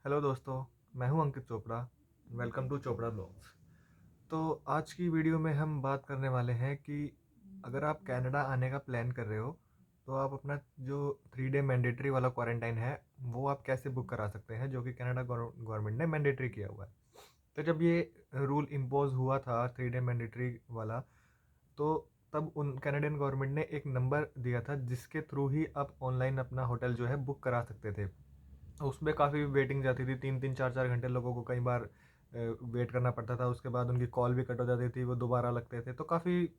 Hello दोस्तों, मैं हूं Ankit Chopra. Welcome to Chopra blogs. तो आज की वीडियो में हम बात करने वाले हैं कि अगर आप कनाडा आने का प्लान कर रहे हो तो आप अपना जो 3 डे मैंडेटरी वाला क्वारंटाइन है वो आप कैसे बुक करा सकते हैं, जो कि कनाडा गवर्नमेंट ने मैंडेटरी किया हुआ है। तो जब ये रूल इम्पोज हुआ था 3 डे मैंडेटरी वाला, तो तब उन कैनेडियन गवर्नमेंट ने एक नंबर दिया था जिसके थ्रू ही आप ऑनलाइन अपना होटल जो है बुक करा सकते थे। उसमें काफ़ी वेटिंग जाती थी, 3-3 4-4 घंटे लोगों को कई बार वेट करना पड़ता था। उसके बाद उनकी कॉल भी कट हो जाती थी, वो दोबारा लगते थे, तो काफ़ी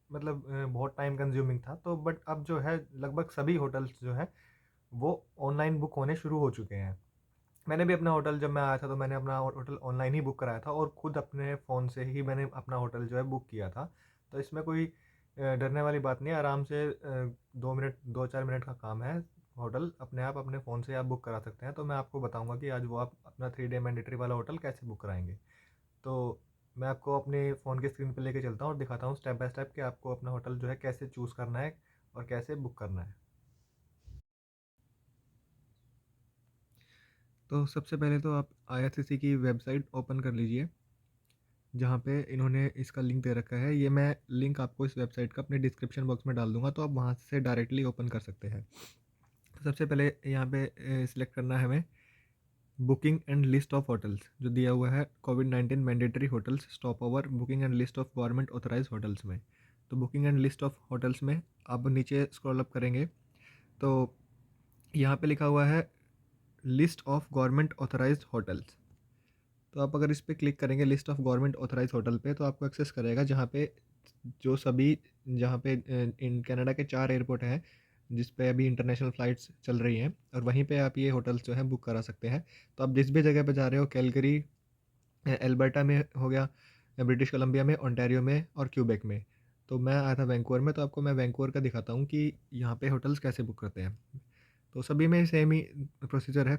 मतलब बहुत टाइम कंज्यूमिंग था। तो बट अब जो है लगभग सभी होटल्स जो है वो ऑनलाइन बुक होने शुरू हो चुके हैं। मैंने भी अपना होटल, जब मैं आया था तो मैंने अपना होटल ऑनलाइन ही बुक कराया था और खुद अपने फ़ोन से ही मैंने अपना होटल जो है बुक किया था। तो इसमें कोई डरने वाली बात नहीं है, आराम से 2 मिनट 2-4 मिनट का काम है। होटल अपने आप अपने फ़ोन से आप बुक करा सकते हैं। तो मैं आपको बताऊंगा कि आज वो आप अपना 3 डे मैंडेटरी वाला होटल कैसे बुक कराएंगे। तो मैं आपको अपने फ़ोन की स्क्रीन पर लेके चलता हूँ और दिखाता हूँ स्टेप बाय स्टेप कि आपको अपना होटल जो है कैसे चूज़ करना है और कैसे बुक करना है। तो सबसे पहले तो आप आईआरसीसी की वेबसाइट ओपन कर लीजिए, जहाँ पे इन्होंने इसका लिंक दे रखा है। ये मैं लिंक आपको इस वेबसाइट का अपने डिस्क्रिप्शन बॉक्स में डाल दूँगा, तो आप वहाँ से डायरेक्टली ओपन कर सकते हैं। तो सबसे पहले यहाँ पे सिलेक्ट करना है हमें booking and list of hotels, जो दिया हुआ है कोविड-19 mandatory hotels stop over booking and list of government authorise hotels में। तो booking and list of hotels में आप नीचे स्क्रॉल अप करेंगे तो यहाँ पे लिखा हुआ है list of government authorised hotels. तो आप अगर इस पे क्लिक करेंगे list of government authorise hotel पे, तो आपको एक्सेस करेगा जहाँ पे जो सभी जहाँ पे इन कनाडा के 4 एयरपोर्ट हैं जिस पे अभी इंटरनेशनल फ़्लाइट्स चल रही हैं, और वहीं पे आप ये होटल्स जो हैं बुक करा सकते हैं। तो आप जिस भी जगह पे जा रहे हो, कैलगरी, एल्बर्टा में हो गया, ब्रिटिश कोलंबिया में, ओंटारियो में और क्यूबेक में। तो मैं आया था वैंकूवर में, तो आपको मैं वैंकूवर का दिखाता हूँ कि यहाँ पे होटल्स कैसे बुक करते हैं। तो सभी में सेम ही प्रोसीजर है।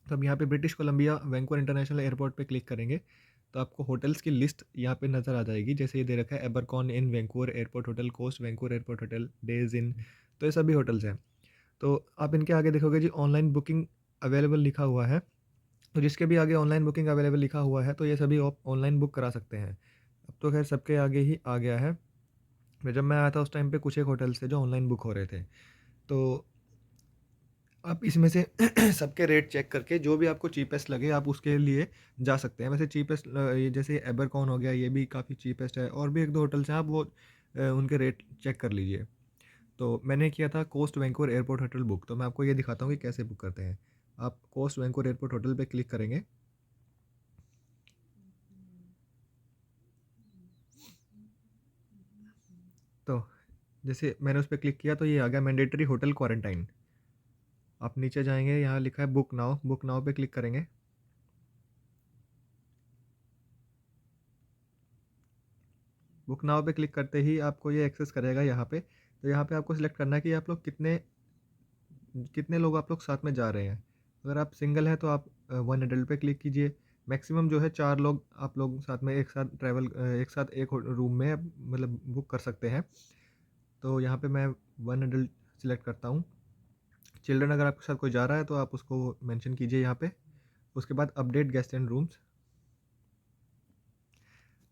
तो अब यहाँ पे British Columbia Vancouver international airport पे क्लिक करेंगे तो आपको होटल्स की लिस्ट यहाँ पे नज़र आ जाएगी। जैसे ये दे रखा है Abercorn Inn Vancouver airport Hotel, Coast Vancouver airport Hotel, Days Inn. तो ये सभी होटल्स हैं। तो आप इनके आगे देखोगे जी ऑनलाइन बुकिंग अवेलेबल लिखा हुआ है। तो जिसके भी आगे ऑनलाइन बुकिंग अवेलेबल लिखा हुआ है तो ये सभी आप ऑनलाइन बुक करा सकते हैं। अब तो खैर सबके आगे ही आ गया है। जब मैं आया था उस टाइम पे कुछ एक होटल्स थे जो ऑनलाइन बुक हो रहे थे। तो आप इसमें से सबके रेट चेक करके जो भी आपको चीपेस्ट लगे आप उसके लिए जा सकते हैं। वैसे चीपेस्ट ये जैसे एबरकॉन हो गया, ये भी काफ़ी चीपेस्ट है, और भी एक दो होटल्स हैं, आप वो उनके रेट चेक कर लीजिए। तो मैंने किया था Coast Vancouver airport hotel book, तो मैं आपको ये दिखाता हूँ कि कैसे बुक करते हैं। आप कोस्ट वैंकूवर एयरपोर्ट होटल पे क्लिक करेंगे तो जैसे मैंने उस पर क्लिक किया तो ये आ गया मैंडेटरी होटल क्वारंटाइन। आप नीचे जाएंगे, यहाँ लिखा है बुक नाउ, बुक नाउ पे क्लिक करेंगे। बुक नाउ पे क्लिक करते ही आपको ये एक्सेस करेगा यहाँ पे। तो यहाँ पे आपको सिलेक्ट करना है कि आप लोग कितने कितने लोग आप लोग साथ में जा रहे हैं। अगर आप सिंगल हैं तो आप वन एडल्ट पे क्लिक कीजिए। मैक्सिमम जो है 4 लोग आप लोग साथ में एक साथ एक साथ एक रूम में मतलब बुक कर सकते हैं। तो यहाँ पे मैं वन एडल्ट सिलेक्ट करता हूँ। चिल्ड्रन अगर आपके साथ कोई जा रहा है तो आप उसको मेंशन कीजिए यहाँ पे। उसके बाद अपडेट गेस्ट एंड रूम्स,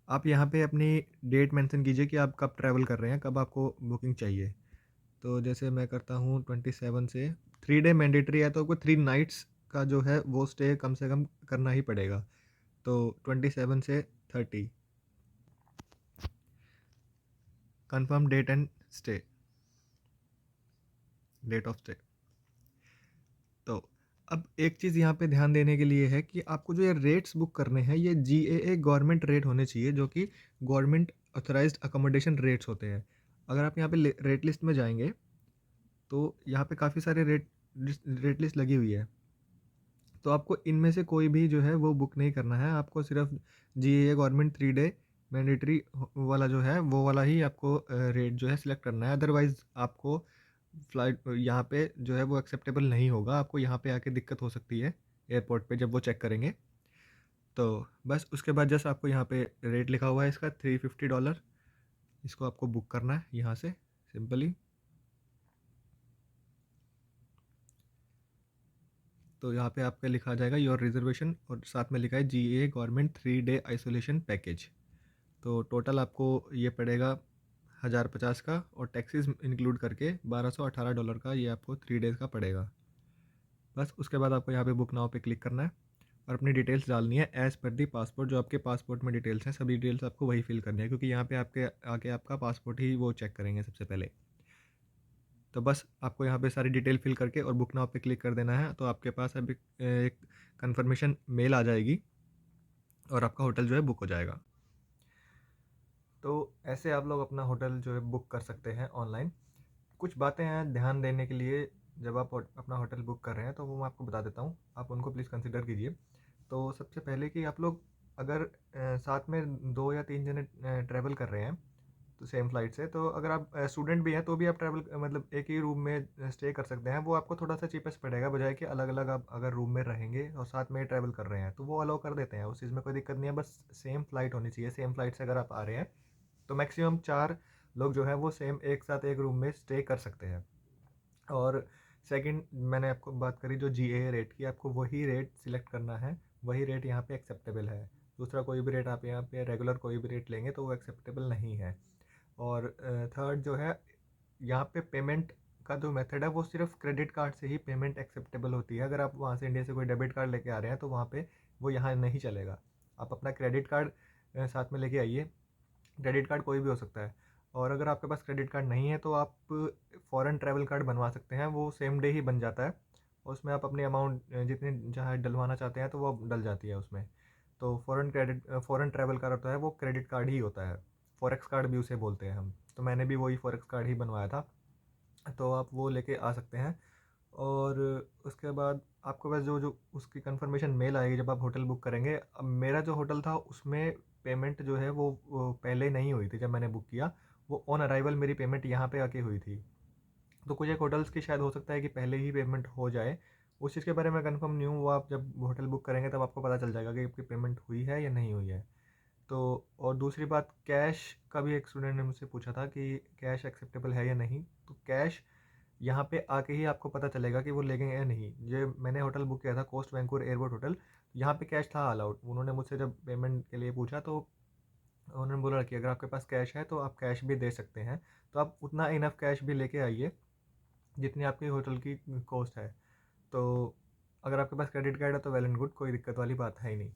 आप यहाँ पे अपनी डेट मेंशन कीजिए कि आप कब ट्रैवल कर रहे हैं, कब आपको बुकिंग चाहिए। तो जैसे मैं करता हूँ 27 से। 3 डे मैंडेटरी है तो आपको 3 नाइट्स का जो है वो स्टे कम से कम करना ही पड़ेगा। तो 27 से 30 confirm date and stay, date of stay. तो अब एक चीज़ यहाँ पे ध्यान देने के लिए है कि आपको जो ये रेट्स बुक करने हैं ये जीएए गवर्नमेंट रेट होने चाहिए, जो कि गवर्नमेंट ऑथराइज्ड अकोमोडेशन रेट्स होते हैं। अगर आप यहाँ पे रेट लिस्ट में जाएंगे तो यहाँ पे काफ़ी सारे रेट लिस्ट लगी हुई है। तो आपको इनमें से कोई भी जो है वो बुक नहीं करना है। आपको सिर्फ जीएए गवर्नमेंट 3 डे मैंडेटरी वाला जो है वो वाला ही आपको रेट जो है सिलेक्ट करना है। अदरवाइज़ आपको फ़्लाइट यहाँ पे जो है वो एक्सेप्टेबल नहीं होगा। आपको यहाँ पे आके दिक्कत हो सकती है एयरपोर्ट पे जब वो चेक करेंगे। तो बस उसके बाद जस्ट आपको यहाँ पे रेट लिखा हुआ है इसका $350, इसको आपको बुक करना है यहाँ से सिंपली। तो यहाँ पे आपका लिखा आ जाएगा योर रिजर्वेशन और साथ में लिखा है GA government 3 day isolation package. तो टोटल आपको ये पड़ेगा 1050 का और टैक्सेस इंक्लूड करके $1218 का ये आपको 3 डेज़ का पड़ेगा। बस उसके बाद आपको यहाँ पे बुक नाउ पे क्लिक करना है और अपनी डिटेल्स डालनी है एज़ पर दी पासपोर्ट। जो आपके पासपोर्ट में डिटेल्स हैं सभी डिटेल्स आपको वही फिल करनी है, क्योंकि यहाँ पे आपके आके आपका पासपोर्ट ही वो चेक करेंगे सबसे पहले। तो बस आपको यहाँ पे सारी डिटेल फिल करके और बुक नाउ पे क्लिक कर देना है। तो आपके पास अभी एक कन्फर्मेशन मेल आ जाएगी और आपका होटल जो है बुक हो जाएगा। तो ऐसे आप लोग अपना होटल जो है बुक कर सकते हैं ऑनलाइन। कुछ बातें हैं ध्यान देने के लिए जब आप अपना होटल बुक कर रहे हैं, तो वो मैं आपको बता देता हूँ, आप उनको प्लीज़ कंसिडर कीजिए। तो सबसे पहले कि आप लोग अगर साथ में 2 या 3 जने ट्रैवल कर रहे हैं तो सेम फ्लाइट से, तो अगर आप स्टूडेंट भी हैं तो भी आप ट्रैवल मतलब एक ही रूम में स्टे कर सकते हैं। वो आपको थोड़ा सा चीपेस्ट पड़ेगा, बजाय कि अलग अलग आप अगर रूम में रहेंगे और साथ में ट्रैवल कर रहे हैं तो वो अलाउ कर देते हैं। उस चीज़ में कोई दिक्कत नहीं है, बस सेम फ्लाइट होनी चाहिए। सेम फ्लाइट से अगर आप आ रहे हैं तो मैक्सिमम 4 लोग जो हैं वो सेम एक साथ एक रूम में स्टे कर सकते हैं। और सेकंड, मैंने आपको बात करी जो GA रेट की, आपको वही रेट सिलेक्ट करना है, वही रेट यहाँ पे एक्सेप्टेबल है। दूसरा कोई भी रेट आप यहाँ पे रेगुलर कोई भी रेट लेंगे तो वो एक्सेप्टेबल नहीं है। और थर्ड जो है, यहाँ पे पेमेंट का जो मेथड है वो सिर्फ क्रेडिट कार्ड से ही पेमेंट एक्सेप्टेबल होती है। अगर आप वहाँ से इंडिया से कोई डेबिट कार्ड लेके आ रहे हैं तो वहाँ पे वो यहाँ नहीं चलेगा। आप अपना क्रेडिट कार्ड साथ में लेके आइए। क्रेडिट कार्ड कोई भी हो सकता है। और अगर आपके पास क्रेडिट कार्ड नहीं है तो आप फ़ॉरेन ट्रैवल कार्ड बनवा सकते हैं, वो सेम डे ही बन जाता है। और उसमें आप अपनी अमाउंट जितनी जहाँ डलवाना चाहते हैं तो वो डल जाती है उसमें। तो फ़ॉरेन ट्रैवल कार्ड होता है वो क्रेडिट कार्ड ही होता है, फॉरेक्स कार्ड भी उसे बोलते हैं हम। तो मैंने भी वही फॉरेक्स कार्ड ही बनवाया था, तो आप वो लेके आ सकते हैं। और उसके बाद आपको बस जो जो उसकी कंफर्मेशन मेल आएगी जब आप होटल बुक करेंगे। अब मेरा जो होटल था उसमें पेमेंट जो है वो पहले नहीं हुई थी जब मैंने बुक किया, वो ऑन अराइवल मेरी पेमेंट यहाँ पे आके हुई थी। तो कुछ एक होटल्स की शायद हो सकता है कि पहले ही पेमेंट हो जाए, उस चीज़ के बारे में कंफर्म नहीं हूँ। वो आप जब होटल बुक करेंगे तब आपको पता चल जाएगा कि आपकी पेमेंट हुई है या नहीं हुई है। तो और दूसरी बात, कैश का भी एक स्टूडेंट ने मुझसे पूछा था कि कैश एक्सेप्टेबल है या नहीं। तो कैश यहाँ पे आके ही आपको पता चलेगा कि वो लेंगे या नहीं। ये मैंने होटल बुक किया था कोस्ट वैंकूवर एयरपोर्ट होटल, यहाँ पे कैश था अलाउड। उन्होंने मुझसे जब पेमेंट के लिए पूछा तो उन्होंने बोला कि अगर आपके पास कैश है तो आप कैश भी दे सकते हैं। तो आप उतना इनफ कैश भी लेके आइए जितनी आपकी होटल की कॉस्ट है। तो अगर आपके पास क्रेडिट कार्ड है तो वेल एंड गुड, कोई दिक्कत वाली बात है ही नहीं।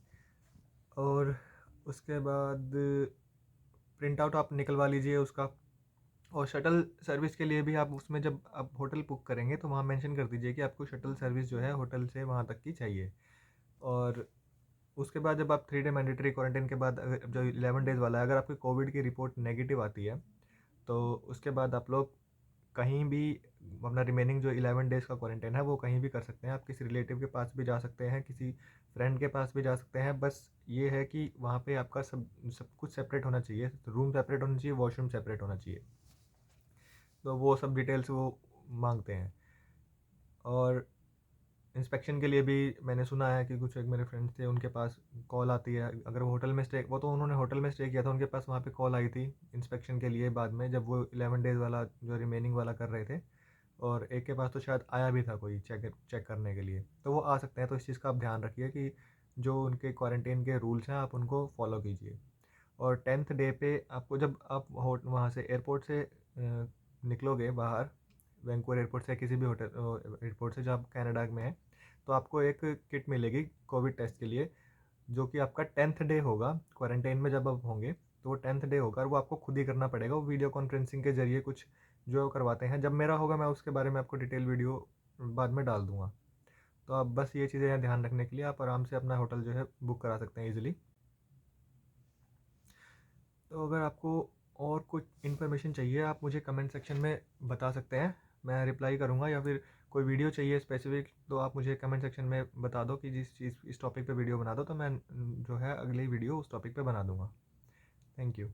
और उसके बाद प्रिंट आउट आप निकलवा लीजिए उसका। और शटल सर्विस के लिए भी आप उसमें जब आप होटल बुक करेंगे तो वहाँ मेंशन कर दीजिए कि आपको शटल सर्विस जो है होटल से वहाँ तक की चाहिए। और उसके बाद जब आप 3 डे मैंडेटरी क्वारंटाइन के बाद जो 11 डेज़ वाला है, अगर आपकी कोविड की रिपोर्ट नेगेटिव आती है तो उसके बाद आप लोग कहीं भी अपना रिमेनिंग जो 11 डेज़ का क्वारंटाइन है वो कहीं भी कर सकते हैं। आप किसी रिलेटिव के पास भी जा सकते हैं, किसी फ्रेंड के पास भी जा सकते हैं। बस ये है कि वहाँ पे आपका सब सब कुछ सेपरेट होना चाहिए, रूम सेपरेट होना चाहिए, वॉशरूम सेपरेट होना चाहिए। तो वो सब डिटेल्स वो मांगते हैं। और इंस्पेक्शन के लिए भी मैंने सुना है कि कुछ एक मेरे फ्रेंड्स थे उनके पास कॉल आती है। अगर वो होटल में स्टे, वो तो उन्होंने होटल में स्टे किया था, उनके पास वहाँ पे कॉल आई थी इंस्पेक्शन के लिए बाद में, जब वो 11 डेज़ वाला जो रिमेनिंग वाला कर रहे थे। और एक के पास तो शायद आया भी था कोई चेक चेक करने के लिए, तो वो आ सकते हैं। तो इस चीज़ का आप ध्यान रखिए कि जो उनके क्वारंटीन के रूल्स हैं आप उनको फॉलो कीजिए। और 10th डे पे आपको जब आप वहाँ से एयरपोर्ट से निकलोगे बाहर, वैंकूवर एयरपोर्ट से किसी भी होटल एयरपोर्ट से जो आप कनाडा में है, तो आपको एक किट मिलेगी कोविड टेस्ट के लिए, जो कि आपका 10th डे होगा क्वारंटाइन में जब आप होंगे। तो वो 10th डे होगा और वो आपको खुद ही करना पड़ेगा, वो वीडियो कॉन्फ्रेंसिंग के जरिए कुछ जो करवाते हैं। जब मेरा होगा मैं उसके बारे में आपको डिटेल वीडियो बाद में डाल दूंगा। तो आप बस ये चीज़ें यहाँ ध्यान रखने के लिए आप आराम से अपना होटल जो है बुक करा सकते हैं ईजिली। तो अगर आपको और कुछ इन्फॉर्मेशन चाहिए आप मुझे कमेंट सेक्शन में बता सकते हैं, मैं रिप्लाई करूँगा। या फिर कोई वीडियो चाहिए स्पेसिफिक तो आप मुझे कमेंट सेक्शन में बता दो कि जिस चीज़ इस टॉपिक पे वीडियो बना दो, तो मैं जो है अगली वीडियो उस टॉपिक पे बना दूँगा। Thank you.